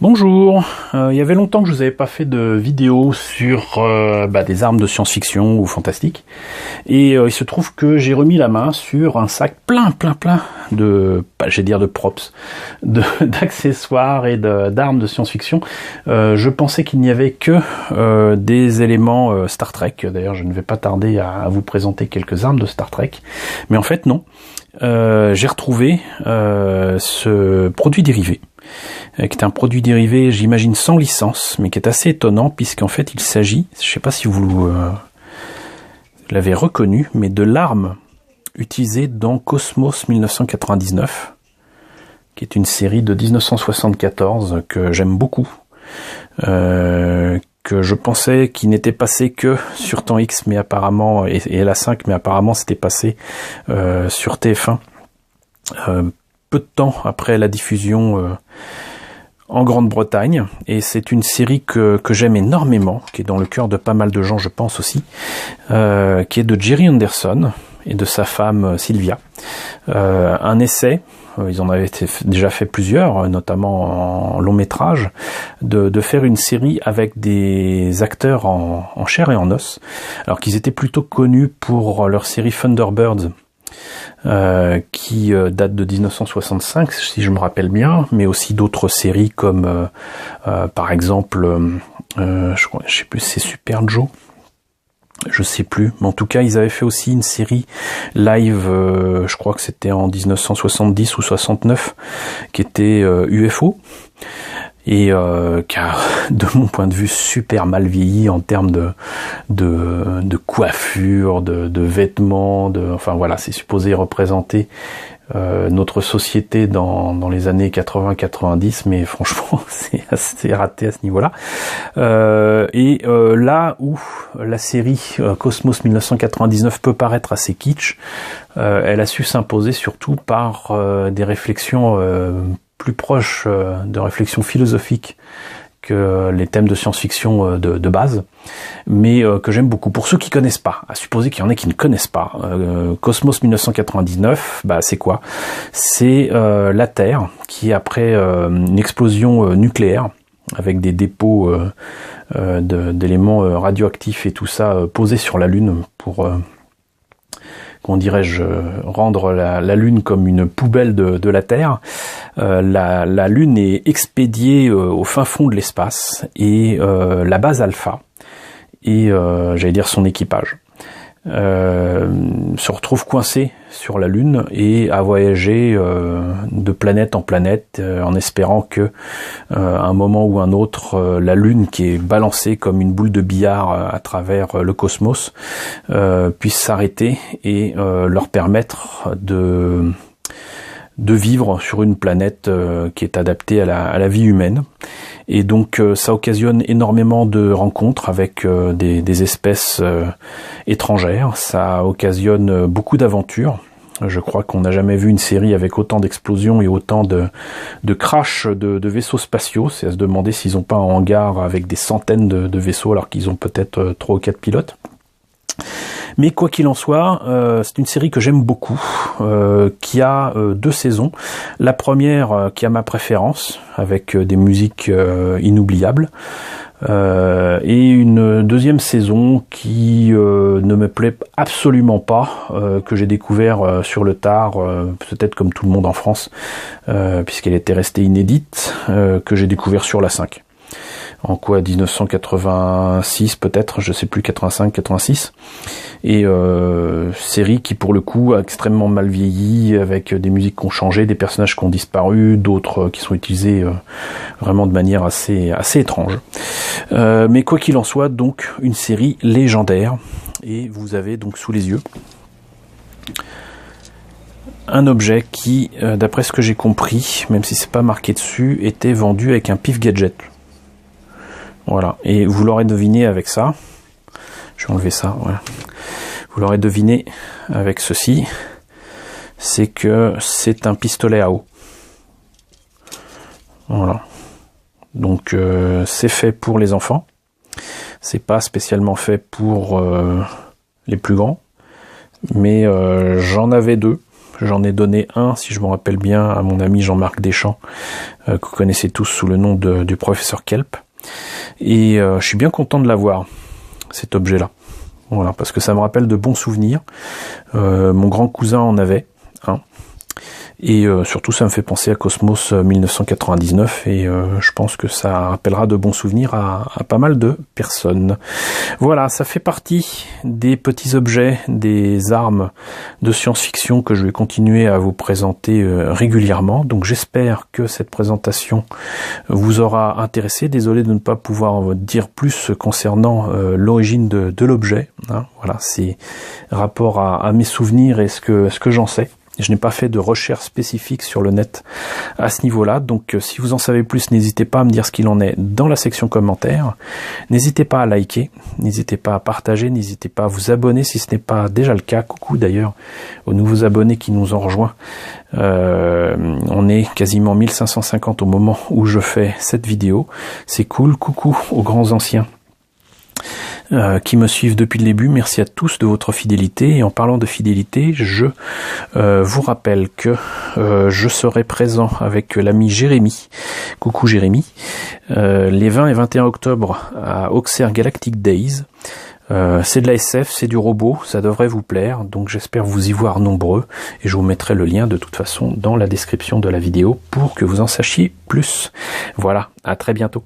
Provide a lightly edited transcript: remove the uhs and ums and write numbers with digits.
Bonjour, il y avait longtemps que je vous avais pas fait de vidéo sur des armes de science-fiction ou fantastique, et il se trouve que j'ai remis la main sur un sac plein de, j'ai dire de props, d'accessoires et d'armes de science-fiction. Je pensais qu'il n'y avait que des éléments Star Trek. D'ailleurs, je ne vais pas tarder à vous présenter quelques armes de Star Trek, mais en fait non. J'ai retrouvé ce produit dérivé, qui est un produit dérivé, j'imagine, sans licence, mais qui est assez étonnant, puisqu'en fait il s'agit, je ne sais pas si vous l'avez reconnu, mais de l'arme utilisée dans Cosmos 1999, qui est une série de 1974 que j'aime beaucoup, que je pensais qu'il n'était passé que sur Temps X, mais apparemment, et la 5, mais apparemment c'était passé sur TF1 peu de temps après la diffusion en Grande-Bretagne, et c'est une série que j'aime énormément, qui est dans le cœur de pas mal de gens, je pense aussi, qui est de Jerry Anderson et de sa femme Sylvia. Un essai, ils en avaient déjà fait plusieurs, notamment en long métrage, de faire une série avec des acteurs en chair et en os, alors qu'ils étaient plutôt connus pour leur série Thunderbirds, qui date de 1965 si je me rappelle bien, mais aussi d'autres séries comme par exemple je sais plus, c'est Super Joe, je sais plus, mais en tout cas ils avaient fait aussi une série live, je crois que c'était en 1970 ou 69, qui était UFO, et qui a, de mon point de vue, super mal vieilli en termes de coiffure, de vêtements, enfin voilà, c'est supposé représenter notre société dans les années 80-90, mais franchement c'est assez raté à ce niveau-là. Là où la série Cosmos 1999 peut paraître assez kitsch, elle a su s'imposer surtout par des réflexions plus proches de réflexions philosophiques que les thèmes de science-fiction de base, mais que j'aime beaucoup. Pour ceux qui connaissent pas, à supposer qu'il y en ait qui ne connaissent pas, Cosmos 1999, c'est quoi? C'est la Terre qui, après une explosion nucléaire, avec des dépôts d'éléments radioactifs et tout ça posés sur la Lune pour comment dirais-je, rendre la Lune comme une poubelle de la Terre. La Lune est expédiée au fin fond de l'espace, et la base Alpha et j'allais dire son équipage se retrouve coincé sur la Lune et à voyager de planète en planète, en espérant que à un moment ou un autre, la Lune, qui est balancée comme une boule de billard à travers le cosmos, puisse s'arrêter et leur permettre de vivre sur une planète qui est adaptée à la vie humaine. Et donc ça occasionne énormément de rencontres avec des espèces étrangères, ça occasionne beaucoup d'aventures. Je crois qu'on n'a jamais vu une série avec autant d'explosions et autant de crash de vaisseaux spatiaux. C'est à se demander s'ils n'ont pas un hangar avec des centaines de vaisseaux alors qu'ils ont peut-être 3 ou 4 pilotes. Mais quoi qu'il en soit, c'est une série que j'aime beaucoup, qui a 2 saisons. La première qui a ma préférence, avec des musiques inoubliables, et une deuxième saison qui ne me plaît absolument pas, que j'ai découvert sur le tard, peut-être comme tout le monde en France, puisqu'elle était restée inédite, que j'ai découvert sur la 5. En quoi, 1986 peut-être, je sais plus, 85, 86, et série qui pour le coup a extrêmement mal vieilli, avec des musiques qui ont changé, des personnages qui ont disparu, d'autres qui sont utilisés vraiment de manière assez étrange. Mais quoi qu'il en soit, donc une série légendaire, et vous avez donc sous les yeux un objet qui, d'après ce que j'ai compris, même si c'est pas marqué dessus, était vendu avec un pif gadget. Voilà, et vous l'aurez deviné avec ça. Je vais enlever ça, voilà. Vous l'aurez deviné avec ceci, c'est que c'est un pistolet à eau. Voilà. Donc c'est fait pour les enfants. C'est pas spécialement fait pour les plus grands. Mais j'en avais 2. J'en ai donné un, si je me rappelle bien, à mon ami Jean-Marc Deschamps, que vous connaissez tous sous le nom du professeur Kelp. Et je suis bien content de l'avoir, cet objet-là. Voilà, parce que ça me rappelle de bons souvenirs. Mon grand cousin en avait un. Et surtout, ça me fait penser à Cosmos 1999 et je pense que ça rappellera de bons souvenirs à pas mal de personnes. Voilà, ça fait partie des petits objets, des armes de science-fiction que je vais continuer à vous présenter régulièrement. Donc j'espère que cette présentation vous aura intéressé. Désolé de ne pas pouvoir vous dire plus concernant l'origine de l'objet. Hein. Voilà, c'est rapport à mes souvenirs et ce que j'en sais. Je n'ai pas fait de recherche spécifique sur le net à ce niveau-là, donc si vous en savez plus, n'hésitez pas à me dire ce qu'il en est dans la section commentaires. N'hésitez pas à liker, n'hésitez pas à partager, n'hésitez pas à vous abonner si ce n'est pas déjà le cas. Coucou d'ailleurs aux nouveaux abonnés qui nous ont rejoints. On est quasiment 1550 au moment où je fais cette vidéo. C'est cool. Coucou aux grands anciens qui me suivent depuis le début. Merci à tous de votre fidélité. Et en parlant de fidélité, je vous rappelle que je serai présent avec l'ami Jérémy. Coucou Jérémy. Les 20 et 21 octobre à Auxerre Galactic Days. C'est de la SF, c'est du robot, ça devrait vous plaire, donc j'espère vous y voir nombreux, et je vous mettrai le lien de toute façon dans la description de la vidéo pour que vous en sachiez plus. Voilà, à très bientôt.